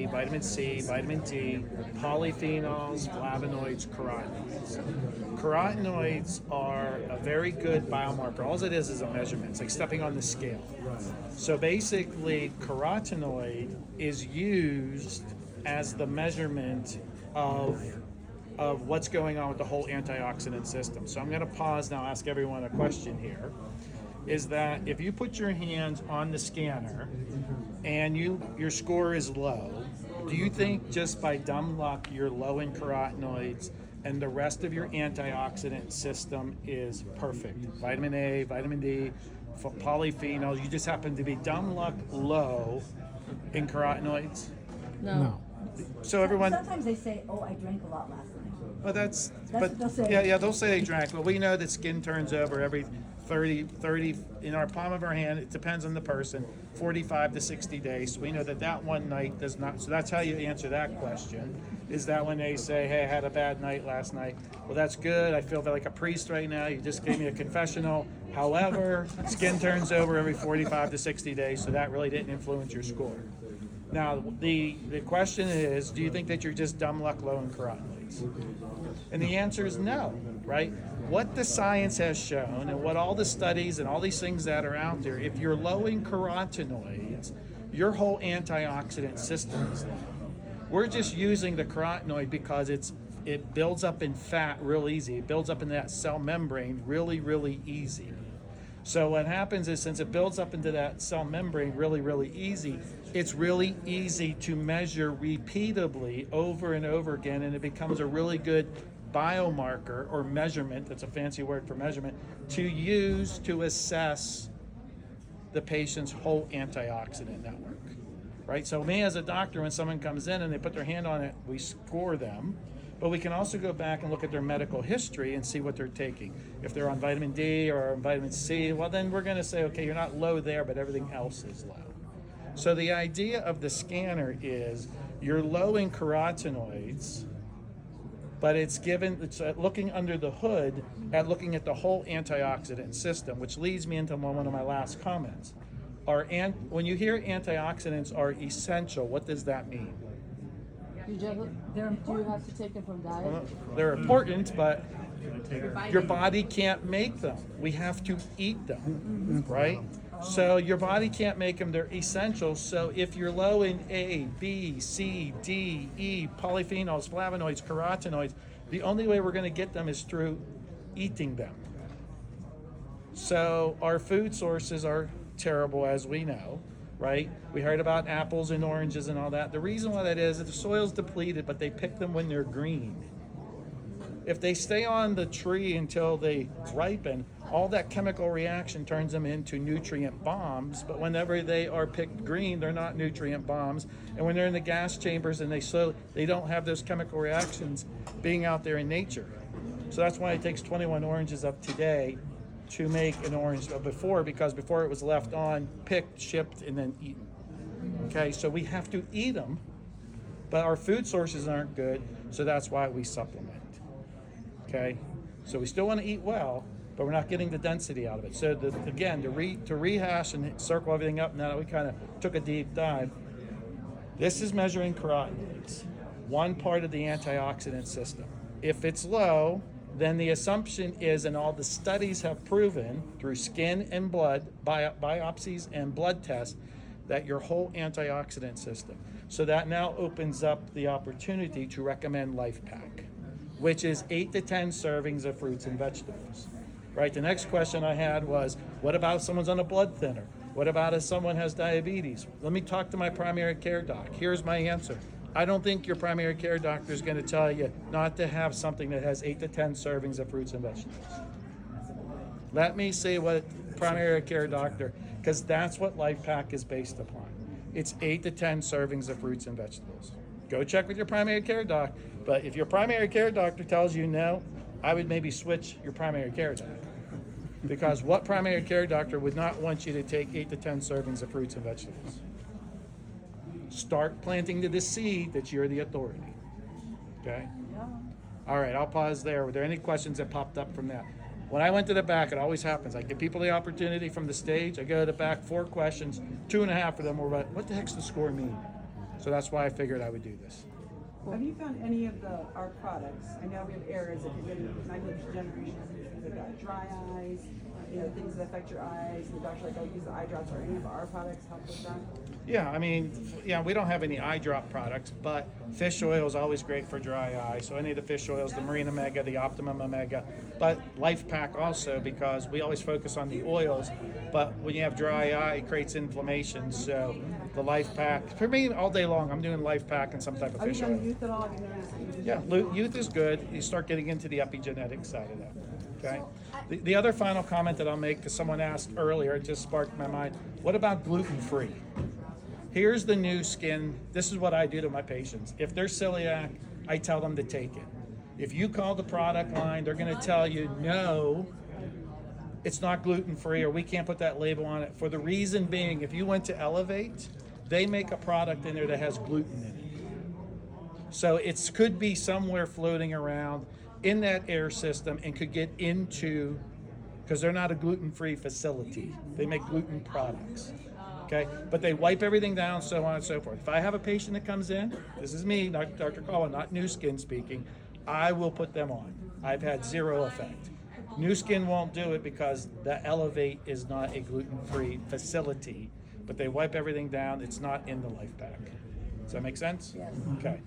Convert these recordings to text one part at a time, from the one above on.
vitamin C, vitamin D, polyphenols, flavonoids, carotenoids. Carotenoids are a very good biomarker. All it is a measurement. It's like stepping on the scale. So basically, carotenoid is used as the measurement of what's going on with the whole antioxidant system. So I'm going to pause now, ask everyone a question here. Is that if you put your hands on the scanner and your score is low, do you think just by dumb luck you're low in carotenoids and the rest of your antioxidant system is perfect? Vitamin A, vitamin D, polyphenols, you just happen to be dumb luck low in carotenoids? No. So everyone... Sometimes they say, oh, I drank a lot last night. Well, that's what they'll say. Yeah, they'll say they drank. Well, we know that skin turns over every 30 in our palm of our hand. It depends on the person, 45 to 60 days. So we know that one night does not. So that's how you answer that question. Is that when they say, hey, I had a bad night last night? Well, that's good. I feel like a priest right now. You just gave me a confessional. However, skin turns over every 45 to 60 days. So that really didn't influence your score. Now, the question is, do you think that you're just dumb luck low in carotenoids? And the answer is no, right? What the science has shown and what all the studies and all these things that are out there, if you're low in carotenoids, your whole antioxidant system is low. We're just using the carotenoid because it builds up in fat real easy. It builds up in that cell membrane really, really easy. So what happens is, since it builds up into that cell membrane really, really easy, it's really easy to measure repeatably over and over again, and it becomes a really good biomarker or measurement, that's a fancy word for measurement, to use to assess the patient's whole antioxidant network, right? So me as a doctor, when someone comes in and they put their hand on it, we score them. But we can also go back and look at their medical history and see what they're taking. If they're on vitamin D or on vitamin C, well, then we're going to say, okay, you're not low there, but everything else is low. So the idea of the scanner is you're low in carotenoids, but it's looking under the hood at looking at the whole antioxidant system, which leads me into one of my last comments. When you hear antioxidants are essential, what does that mean? Do you have to take them from diet? Well, they're important, but your body can't make them. We have to eat them, right? So your body can't make them. They're essential. So if you're low in A, B, C, D, E, polyphenols, flavonoids, carotenoids, the only way we're going to get them is through eating them. So our food sources are terrible, as we know. Right? We heard about apples and oranges and all that. The reason why that is the soil's depleted, but they pick them when they're green. If they stay on the tree until they ripen, all that chemical reaction turns them into nutrient bombs, but whenever they are picked green, they're not nutrient bombs. And when they're in the gas chambers and they don't have those chemical reactions being out there in nature. So that's why it takes 21 oranges of today to make an orange because before it was left on, picked, shipped, and then eaten. Okay, so we have to eat them, but our food sources aren't good, so that's why we supplement. Okay, so we still want to eat well, but we're not getting the density out of it. So to rehash and circle everything up, now that we kind of took a deep dive, this is measuring carotenoids, one part of the antioxidant system. If it's low, then the assumption is, and all the studies have proven through skin and blood, biopsies and blood tests, that your whole antioxidant system. So that now opens up the opportunity to recommend Life Pack, which is 8 to 10 servings of fruits and vegetables. Right? The next question I had was, what about if someone's on a blood thinner? What about if someone has diabetes? Let me talk to my primary care doc. Here's my answer. I don't think your primary care doctor is going to tell you not to have something that has 8 to 10 servings of fruits and vegetables. Let me see what primary care doctor, because that's what Life Pack is based upon. It's 8 to 10 servings of fruits and vegetables. Go check with your primary care doc, but if your primary care doctor tells you no, I would maybe switch your primary care doc. Because what primary care doctor would not want you to take 8 to 10 servings of fruits and vegetables? Start planting the seed that you're the authority. Okay? All right, I'll pause there. Were there any questions that popped up from that? When I went to the back, it always happens. I give people the opportunity from the stage. I go to the back, 4 questions, 2.5 of them were about, what the heck's the score mean? So that's why I figured I would do this. Have you found any of our products? I know we have areas that can get macular degeneration. We've got dry eyes, things that affect your eyes. The doctor like, I'll use the eye drops. Or any of our products help with that? Yeah, I mean, we don't have any eye drop products, but fish oil is always great for dry eye. So any of the fish oils, the Marine Omega, the Optimum Omega, but Life Pack also, because we always focus on the oils, but when you have dry eye, it creates inflammation. So the Life Pack, for me, all day long, I'm doing Life Pack and some type of Have you fish done oil. youth at all? Have you noticed? Yeah, youth is good. You start getting into the epigenetic side of that. Okay. The other final comment that I'll make, because someone asked earlier, it just sparked my mind. What about gluten-free? Here's the new skin. This is what I do to my patients. If they're celiac, I tell them to take it. If you call the product line, they're going to tell you, no, it's not gluten-free, or we can't put that label on it. For the reason being, if you went to Elevate, they make a product in there that has gluten in it. So it could be somewhere floating around in that air system and could get into, because they're not a gluten-free facility. They make gluten products. Okay, but they wipe everything down, so on and so forth. If I have a patient that comes in, this is me, not Dr. Colin, not New Skin speaking, I will put them on. I've had zero effect. New Skin won't do it because the Elevate is not a gluten-free facility, but they wipe everything down. It's not in the Life Pack. Does that make sense? Yes. Okay.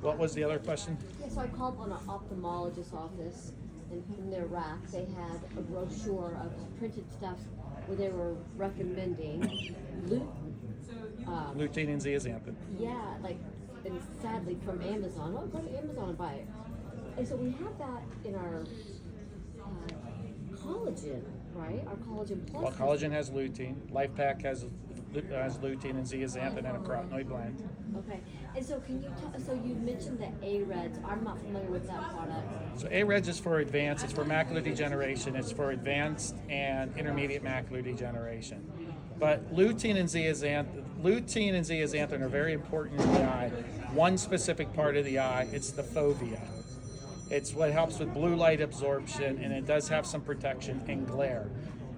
What was the other question? Yeah, so I called on an ophthalmologist's office, and in their rack they had a brochure of printed stuff where they were recommending lutein. Lutein and zeaxanthin. Yeah, like, and sadly from Amazon. Oh, go to Amazon and buy it. And so we have that in our collagen, right? Our collagen plus. Well, collagen has lutein. Life Pack has lutein and zeaxanthin and a carotenoid blend. Okay, and so can you tell? So you mentioned the A-Reds. I'm not familiar with that product. So A-Reds is for advanced, it's for macular degeneration, it's for advanced and intermediate macular degeneration. But lutein and zeaxanthin are very important in the eye. One specific part of the eye, it's the fovea. It's what helps with blue light absorption, and it does have some protection and glare.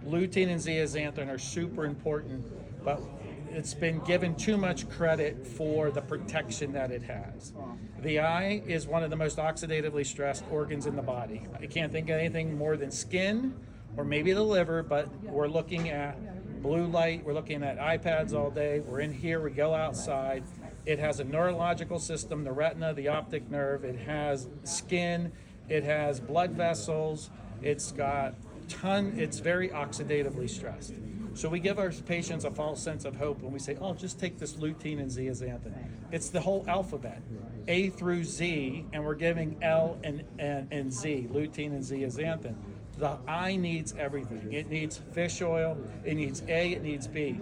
Lutein and zeaxanthin are super important, but it's been given too much credit for the protection that it has. The eye is one of the most oxidatively stressed organs in the body. I can't think of anything more than skin or maybe the liver, but we're looking at blue light, we're looking at iPads all day, we're in here, we go outside. It has a neurological system, the retina, the optic nerve, it has skin, it has blood vessels, it's very oxidatively stressed. So we give our patients a false sense of hope when we say, oh, just take this lutein and zeaxanthin. It's the whole alphabet, A through Z, and we're giving L and Z, lutein and zeaxanthin. The eye needs everything. It needs fish oil, it needs A, it needs B.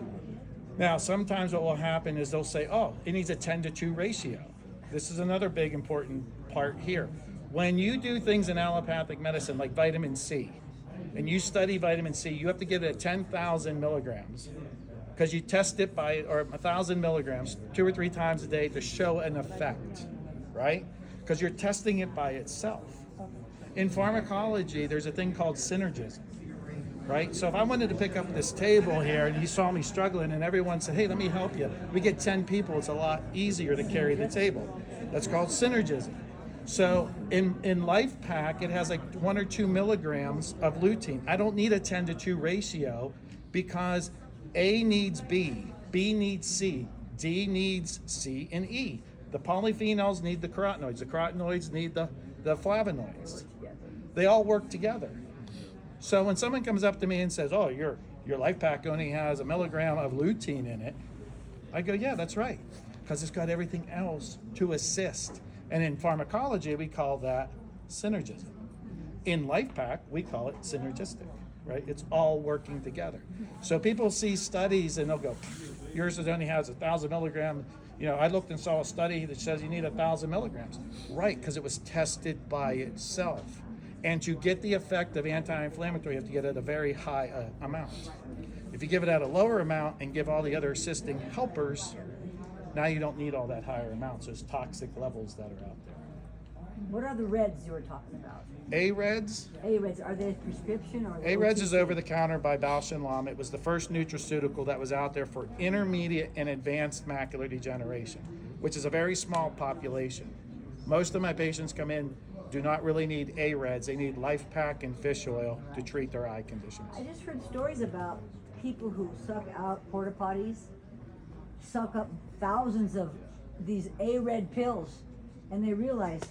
Now, sometimes what will happen is they'll say, oh, it needs a 10-to-2 ratio. This is another big important part here. When you do things in allopathic medicine like vitamin C, and you study vitamin C, you have to give it at 10,000 milligrams because you test it or 1,000 milligrams 2 or 3 times a day to show an effect, right? Because you're testing it by itself. In pharmacology, there's a thing called synergism, right? So if I wanted to pick up this table here and you saw me struggling and everyone said, hey, let me help you. We get 10 people, it's a lot easier to carry the table. That's called synergism. So in Life Pack, it has like 1 or 2 milligrams of lutein. I don't need a 10-to-2 ratio because A needs B, B needs C, D needs C and E. The polyphenols need the carotenoids need the flavonoids. They all work together. So when someone comes up to me and says, oh, your Life Pack only has 1 milligram of lutein in it, I go, yeah, that's right, because it's got everything else to assist. And in pharmacology, we call that synergism. In Life Pack, we call it synergistic, right? It's all working together. So people see studies and they'll go, yours only has 1,000 milligrams. I looked and saw a study that says you need 1,000 milligrams. Right, because it was tested by itself. And to get the effect of anti-inflammatory, you have to get it at a very high amount. If you give it at a lower amount and give all the other assisting helpers, now you don't need all that higher amounts. There's toxic levels that are out there. What are the reds you were talking about? A-Reds? A-reds, are they prescription or? A-Reds is over the counter by Bausch & Lomb. It was the first nutraceutical that was out there for intermediate and advanced macular degeneration, which is a very small population. Most of my patients come in do not really need A-Reds. They need Life Pack and fish oil to treat their eye conditions. I just heard stories about people who suck out porta potties, suck up thousands of these A-red pills, and they realize,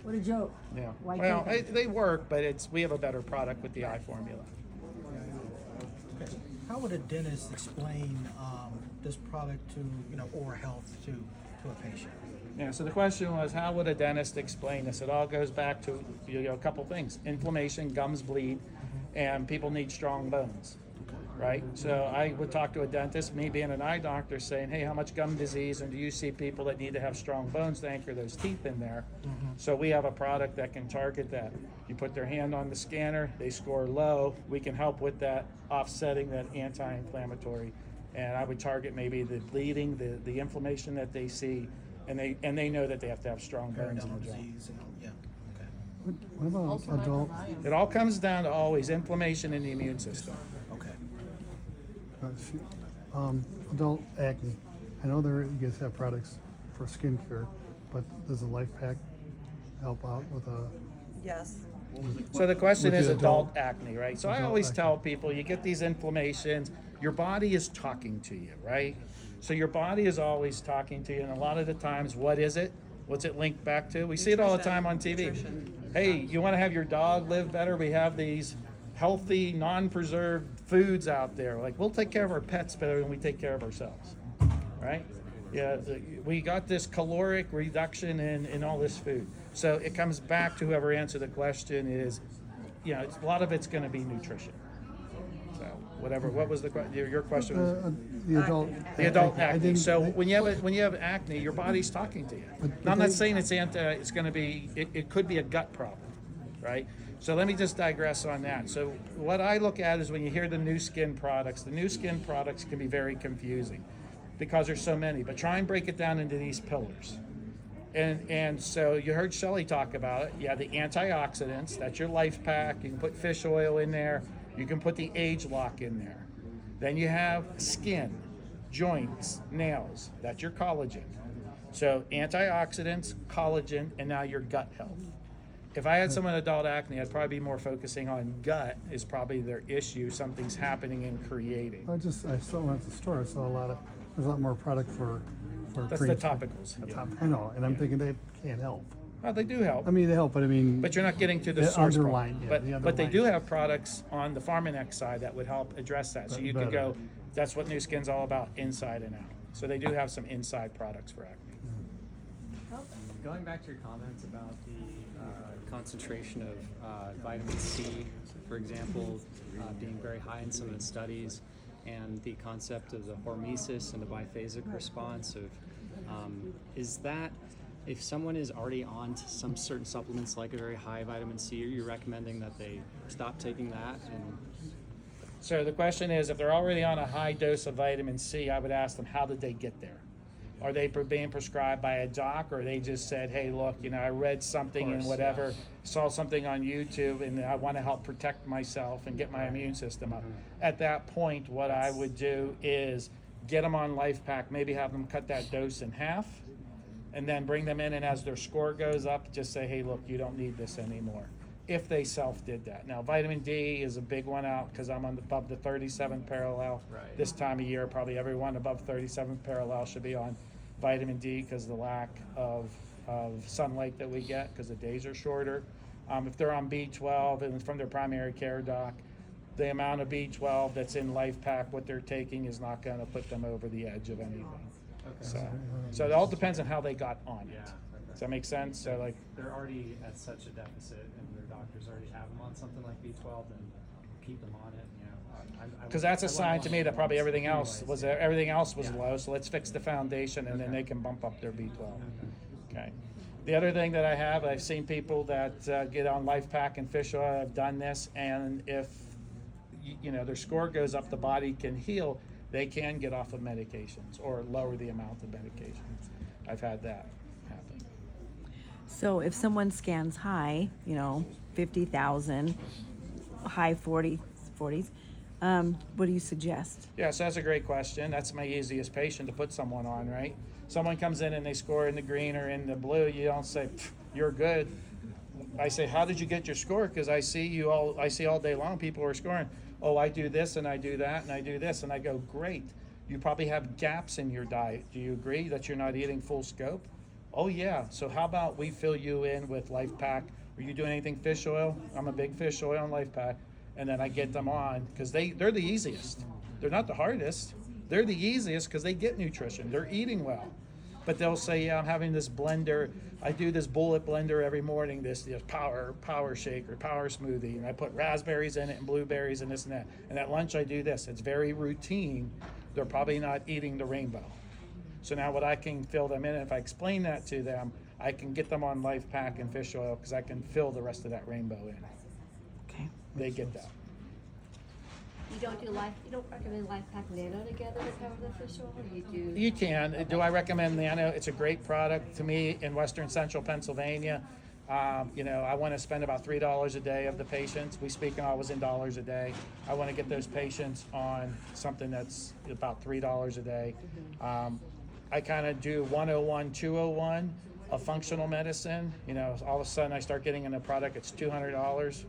what a joke. Yeah. Why Well, can't they work, but we have a better product with the eye formula. Okay. How would a dentist explain this product to, oral health to a patient? Yeah, so the question was, how would a dentist explain this? It all goes back to a couple things: inflammation, gums bleed, and people need strong bones, right? So I would talk to a dentist, me being an eye doctor, saying, hey, how much gum disease, and do you see people that need to have strong bones to anchor those teeth in there? So we have a product that can target that. You put their hand on the scanner, they score low, we can help with that, offsetting that anti-inflammatory. And I would target maybe the bleeding, the inflammation that they see, and they know that they have to have strong bones in Periodontal the jaw. disease, yeah, okay. What about adult? It all comes down to always inflammation in the immune system. Okay. Adult acne. I know you guys have products for skincare, but does a Life Pack help out with a? Yes. So the question With is the adult adult- acne, right? So I adult always acne. tell people, you get these inflammations, your body is talking to you, right? So your body is always talking to you, and a lot of the times, what is it? What's it linked back to? We see it all the time on TV. Nutrition. Hey, you want to have your dog live better? We have these healthy, non-preserved foods out there. Like, we'll take care of our pets better than we take care of ourselves, right? Yeah, we got this caloric reduction in all this food. So it comes back to whoever answered the question is, a lot of it's going to be nutrition. So whatever. What was your question? Was The adult. the adult I acne. think So they- when you have acne, your body's talking to you. But Now, I'm not they- saying it's going to be. It could be a gut problem, right? So let me just digress on that. So what I look at is when you hear the new skin products can be very confusing because there's so many. But try and break it down into these pillars. And so you heard Shelley talk about it. Yeah, the antioxidants, that's your Life Pack. You can put fish oil in there. You can put the Age Lock in there. Then you have skin, joints, nails. That's your collagen. So antioxidants, collagen, and now your gut health. If I had someone with adult acne, I'd probably be more focusing on gut is probably their issue. Something's happening and creating. I saw one at the store. I saw there's a lot more product for That's cream. the topicals. Yeah. I know, and I'm thinking they can't help. Well, they do help. I mean, they help, but I mean. But you're not getting to the The source underlying, problem. yeah, the But they do underlying. have products on the Pharmanex side that would help address that. So But you could better. go, that's what New Skin's all about, inside and out. So they do have some inside products for acne. Going back to your comments about the concentration of vitamin C, for example, being very high in some of the studies, and the concept of the hormesis and the biphasic response of, is that if someone is already on to some certain supplements like a very high vitamin C, are you recommending that they stop taking that? And So the question is, if they're already on a high dose of vitamin C, I would ask them, how did they get there? Are they being prescribed by a doc, or they just said, hey, look, I read something and whatever, saw something on YouTube, and I want to help protect myself and get my immune system up. At that point, what I would do is get them on Life Pack, maybe have them cut that dose in half, and then bring them in, and as their score goes up, just say, hey, look, you don't need this anymore. If they self-did that. Now, vitamin D is a big one out because I'm above the 37th parallel. Right. This time of year, probably everyone above 37th parallel should be on vitamin D because the lack of sunlight that we get because the days are shorter. If they're on B12 and from their primary care doc, the amount of B12 that's in Life Pack, what they're taking is not going to put them over the edge of anything. okay. So it all depends on how they got on it. Yeah, okay. Does that make sense? So like, they're already at such a deficit, and their doctors already have them on something like B12, then keep them on it. because that's a sign to me that probably everything else was Yeah. low. So let's fix the foundation, and then they can bump up their B12. Okay. The other thing that I've seen people that get on Life Pack and fish oil have done this, and if their score goes up, the body can heal. They can get off of medications or lower the amount of medications. I've had that happen. So if someone scans high, 50,000, high 40s, what do you suggest? Yeah, so that's a great question. That's my easiest patient to put someone on, right? Someone comes in and they score in the green or in the blue. You don't say, "You're good." I say, "How did you get your score?" Because I see all day long people are scoring. "Oh, I do this and I do that and I do this," and I go, "Great. You probably have gaps in your diet. Do you agree that you're not eating full scope?" "Oh yeah. So how about we fill you in with Life Pack? Are you doing anything fish oil?" "I'm a big fish oil and Life Pack." And then I get them on because they're the easiest. They're not the hardest. They're the easiest because they get nutrition. They're eating well. But they'll say, "Yeah, I'm having this blender. I do this bullet blender every morning, this power shake or power smoothie, and I put raspberries in it and blueberries and this and that. And at lunch I do this." It's very routine. They're probably not eating the rainbow. So now what I can fill them in, if I explain that to them, I can get them on Life Pack and fish oil because I can fill the rest of that rainbow in. Okay. They get that. You don't recommend Life Pack Nano together to cover the fish oil, or you do? You can. Do I recommend Nano? It's a great product to me in Western Central Pennsylvania. I want to spend about $3 a day of the patients. We speak always in dollars a day. I want to get those patients on something that's about $3 a day. I kind of do 101, 201 of functional medicine. All of a sudden I start getting in a product, it's $200.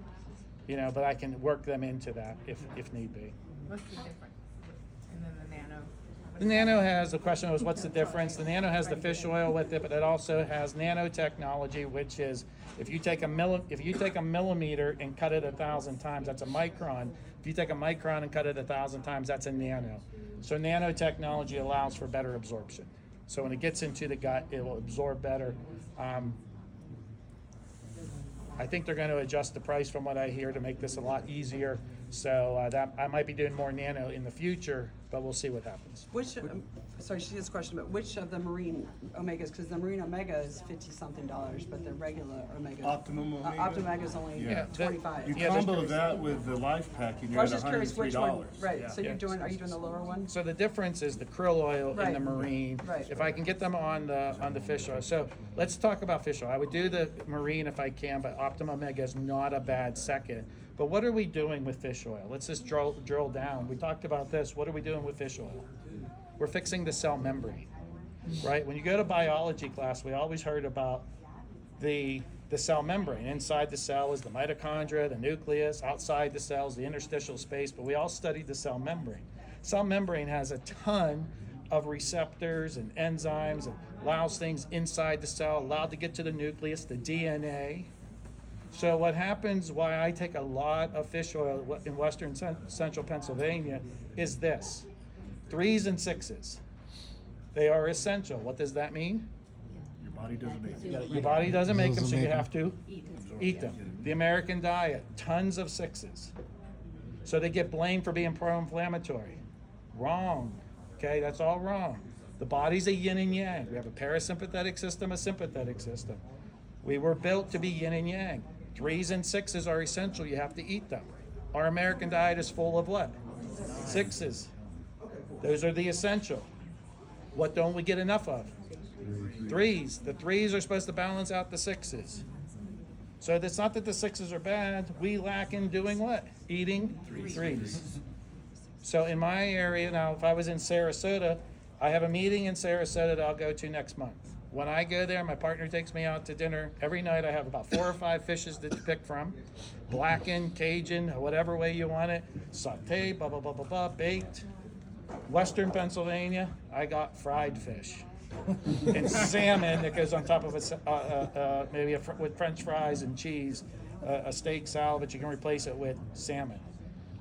But I can work them into that if need be. What's the difference? And then the Nano? The Nano has, the question was, what's the difference? The Nano has the fish oil with it, but it also has nanotechnology, which is if you take a millimeter and cut it 1,000 times, that's a micron. If you take a micron and cut it 1,000 times, that's a nano. So nanotechnology allows for better absorption. So when it gets into the gut, it will absorb better. I think they're going to adjust the price from what I hear to make this a lot easier. So that I might be doing more nano in the future, but we'll see what happens. Sorry, she has a question, but which of the marine omegas, because the marine omega is $50-something, but the regular omega. Optimum omega? Optimega is only Yeah. $25. You Yeah, combo there's- that with the Life Pack and I you're was at just curious which one, $103. right, Yeah. so are you doing the lower one? So the difference is the krill oil in Right. the marine. Right. If I can get them on the fish oil. So let's talk about fish oil. I would do the marine if I can, but Optimum Omega is not a bad second. But what are we doing with fish oil? Let's just drill down. We talked about this. What are we doing with fish oil? We're fixing the cell membrane, right? When you go to biology class, we always heard about the cell membrane. Inside the cell is the mitochondria, the nucleus. Outside the cell is the interstitial space, but we all studied the cell membrane. Cell membrane has a ton of receptors and enzymes and allows things inside the cell, allowed to get to the nucleus, the DNA. So what happens, why I take a lot of fish oil in Western Central Pennsylvania is this: 3s and 6s. They are essential. What does that mean? Your body doesn't make it. Your body doesn't make them, so you Doesn't make have to eat them. The American diet, tons of 6s. So they get blamed for being pro-inflammatory. Wrong. Okay, that's all wrong. The body's a yin and yang. We have a parasympathetic system, a sympathetic system. We were built to be yin and yang. 3s and 6s are essential. You have to eat them. Our American diet is full of what? 6s. Those are the essential. What don't we get enough of? 3s. The 3s are supposed to balance out the 6s. So it's not that the 6s are bad. We lack in doing what? Eating 3s. So in my area now, if I was in Sarasota, I have a meeting in Sarasota that I'll go to next month. When I go there, my partner takes me out to dinner. Every night I have about 4 or 5 fishes to pick from. Blackened, Cajun, whatever way you want it. Sauteed, blah, blah, blah, blah, blah, baked. Western Pennsylvania, I got fried fish. And salmon that goes on top of with French fries and cheese, a steak salad, but you can replace it with salmon.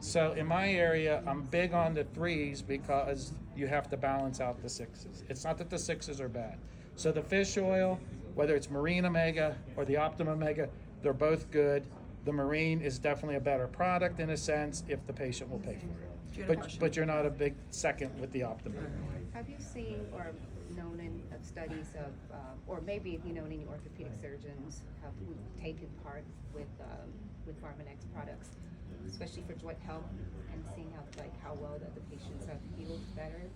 So in my area, I'm big on the 3s because you have to balance out the 6s. It's not that the 6s are bad. So the fish oil, whether it's Marine Omega or the Optimum Omega, they're both good. The Marine is definitely a better product in a sense if the patient will pay for it. But you're not a big second with the Optimum. Have you seen or known in of studies of, or maybe if you know any orthopedic surgeons who've taken part with Pharmanex products, especially for joint health, and seeing how well that the patients have healed better?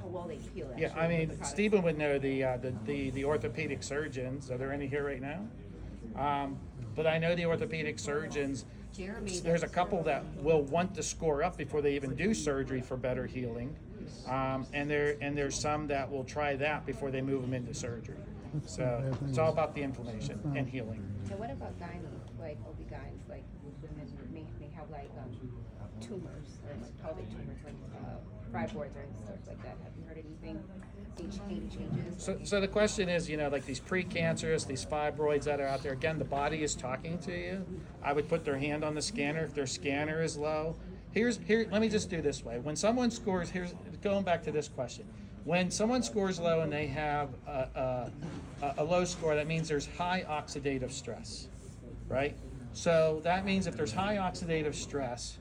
how well they peel. Yeah, actually, I with mean, the product. Stephen would know the orthopedic surgeons. Are there any here right now? But I know the orthopedic surgeons. Jeremy There's a does. couple that will want to score up before they even do surgery for better healing, and there's some that will try that before they move them into surgery. So it's all about the inflammation and healing. And what about gynae, like OB-GYNs, like women may have like tumors, or pelvic tumors, like fibroids or stuff like that. Have you heard anything? Any changes? So the question is, like these precancerous, these fibroids that are out there, again, the body is talking to you. I would put their hand on the scanner if their scanner is low. Let me just do this way. When someone scores, going back to this question. When someone scores low and they have a low score, that means there's high oxidative stress, right? So that means if there's high oxidative stress,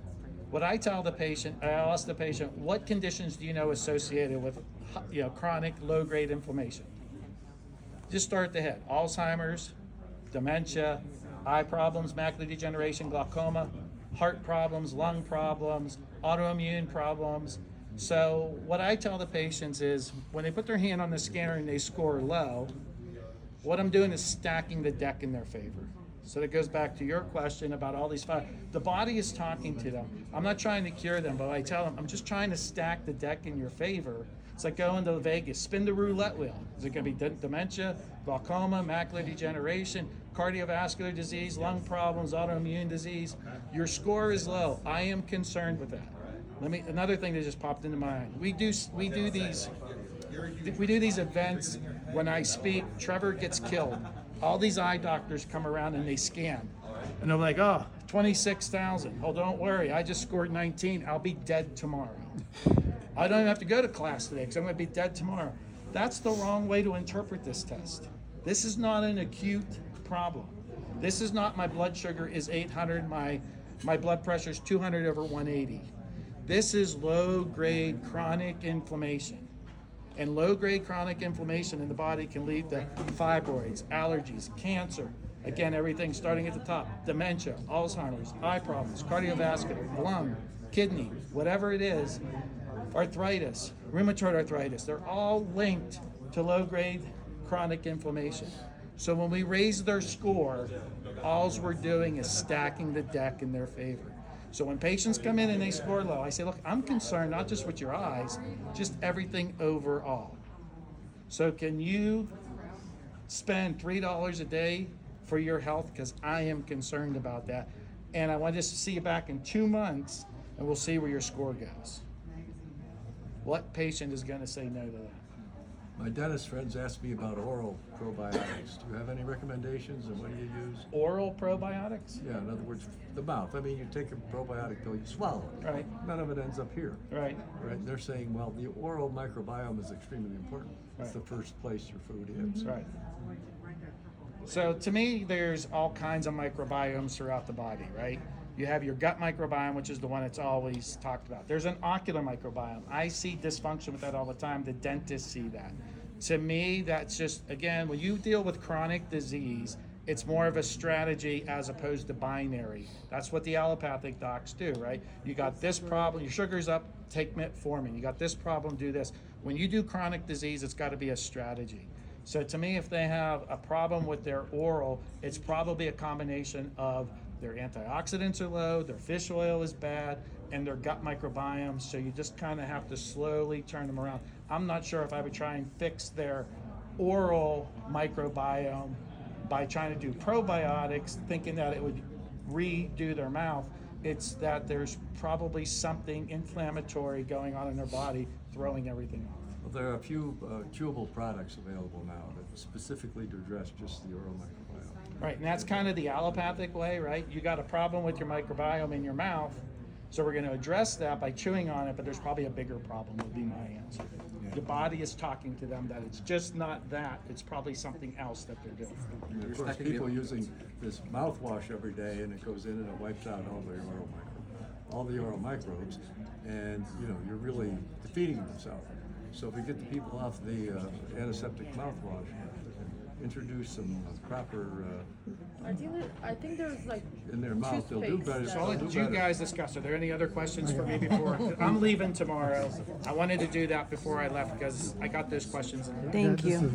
what I tell the patient, I'll ask the patient, what conditions do you know associated with chronic low-grade inflammation? Just start at the head. Alzheimer's, dementia, eye problems, macular degeneration, glaucoma, heart problems, lung problems, autoimmune problems. So what I tell the patients is when they put their hand on the scanner and they score low, what I'm doing is stacking the deck in their favor. So that goes back to your question about all these five. The body is talking to them. I'm not trying to cure them, but I tell them, I'm just trying to stack the deck in your favor. It's like going to Vegas, spin the roulette wheel. Is it going to be dementia, glaucoma, macular degeneration, cardiovascular disease, lung problems, autoimmune disease? Your score is low. I am concerned with that. Another thing that just popped into my mind. We do these events. When I speak, Trevor gets killed. All these eye doctors come around and they scan. And they're like, oh, 26,000. Oh, don't worry. I just scored 19. I'll be dead tomorrow. I don't even have to go to class today because I'm going to be dead tomorrow. That's the wrong way to interpret this test. This is not an acute problem. This is not my blood sugar is 800, my blood pressure is 200 over 180. This is low-grade chronic inflammation. And low-grade chronic inflammation in the body can lead to fibroids, allergies, cancer. Again, everything starting at the top. Dementia, Alzheimer's, eye problems, cardiovascular, lung, kidney, whatever it is, arthritis, rheumatoid arthritis. They're all linked to low-grade chronic inflammation. So when we raise their score, all we're doing is stacking the deck in their favor. So when patients come in and they score low, I say, look, I'm concerned not just with your eyes, just everything overall. So can you spend $3 a day for your health? Because I am concerned about that. And I want to see you back in 2 months, and we'll see where your score goes. What patient is going to say no to that? My dentist friends ask me about oral probiotics. Do you have any recommendations, and what do you use? Oral probiotics? Yeah, in other words, the mouth. I mean, you take a probiotic pill, you swallow it. Right. None of it ends up here. Right. Right. They're saying, well, the oral microbiome is extremely important. It's the first place your food is. Right. So to me, there's all kinds of microbiomes throughout the body, right? You have your gut microbiome, which is the one that's always talked about. There's an ocular microbiome. I see dysfunction with that all the time. The dentists see that. To me, that's just, again, when you deal with chronic disease, it's more of a strategy as opposed to binary. That's what the allopathic docs do, right? You got this problem, your sugar's up, take metformin. You got this problem, do this. When you do chronic disease, it's got to be a strategy. So to me, if they have a problem with their oral, it's probably a combination of their antioxidants are low, their fish oil is bad, and their gut microbiome. So you just kind of have to slowly turn them around. I'm not sure if I would try and fix their oral microbiome by trying to do probiotics, thinking that it would redo their mouth. It's that there's probably something inflammatory going on in their body, throwing everything off. Well, there are a few chewable products available now that specifically to address just the oral microbiome. Right, and that's kind of the allopathic way, right? You got a problem with your microbiome in your mouth, so we're going to address that by chewing on it, but there's probably a bigger problem would be my answer. The body is talking to them that it's just not that, it's probably something else that they're doing. And of course, people using this mouthwash every day, and it goes in and it wipes out all the oral microbes, and you're really defeating yourself. So if we get the people off the antiseptic mouthwash, introduce some proper I think there's like in their mouth, they'll do better. So I'll they'll do let you better. guys discuss. Are there any other questions for me before? I'm leaving tomorrow. I wanted to do that before I left because I got those questions. Thank Yeah, you. this is